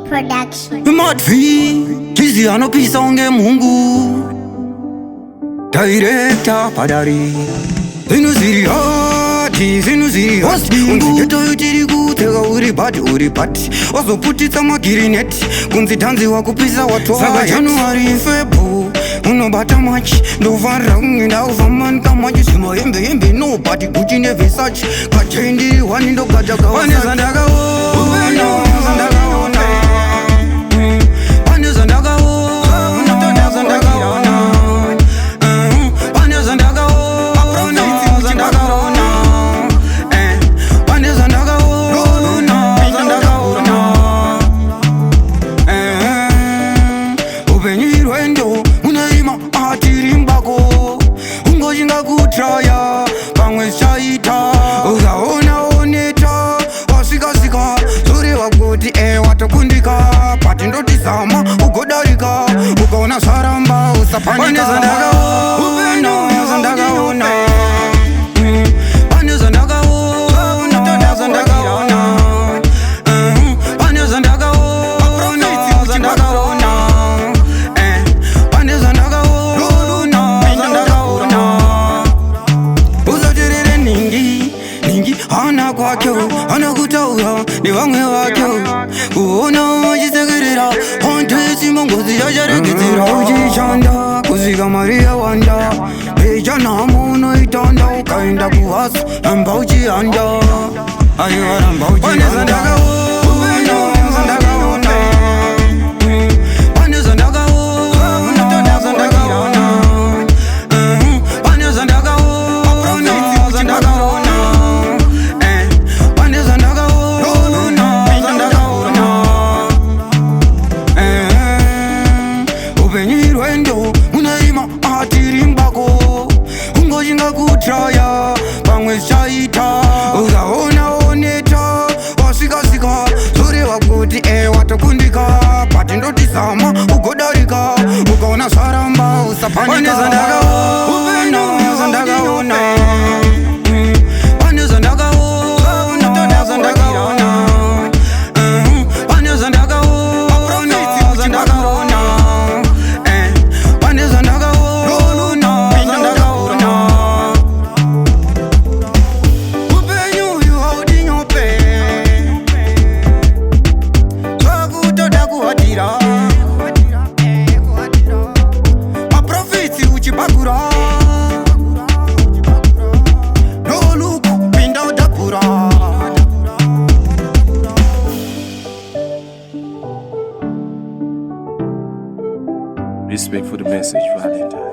Production. Madvi, Chiz anopisa unge Mungu. Director padari. Zinuziri hati. Unzigeto yutiri kutega uri pati. Ozo putitsa magirineti. Kunzi tanzi wakupisa watu wa Saka Januari February. Unobata machi. Ndovara ngenda uvaman kamaji. Sima yembe nobody Gucci ne Versace. Kachendi wani ndo gaja gawa Pane Zvandakaona. Pane Zvandakaona. Pane Zvandakaona. Unaima atirimbako. Ungoshinga kutraya. Pamwe shaita. Ukaona oneta. Wasika. Zuri wakuti watokundika. Pati ndotizama ugodarika. Ukaona saramba usapanika. Pane Zvandakaona. Pane Zvandakaona. Pane Zvandakaona. Pane Zvandakaona. Usatirire ningi hana kwake hana kutaura ni vamwe vake kuona chisekerera ontesi mongozi yachareketera uchishanda kusvika mari yawanda pecha nhamo unoitanda ukaenda kuhasa ramba uchihanda aiwa ramba uchihanda kutraya pamwe shaita ukaona oneta wasika zuri wakuti watokundika pati ndotizama ugodarika ukaona saramba usapanika. Pane Zvandakaona. Pane Zvandakaona. Pane Zvandakaona. Pane Zvandakaona. Maprofiti uchibagura noluku pinda udakura. Respect for the message, Valentine.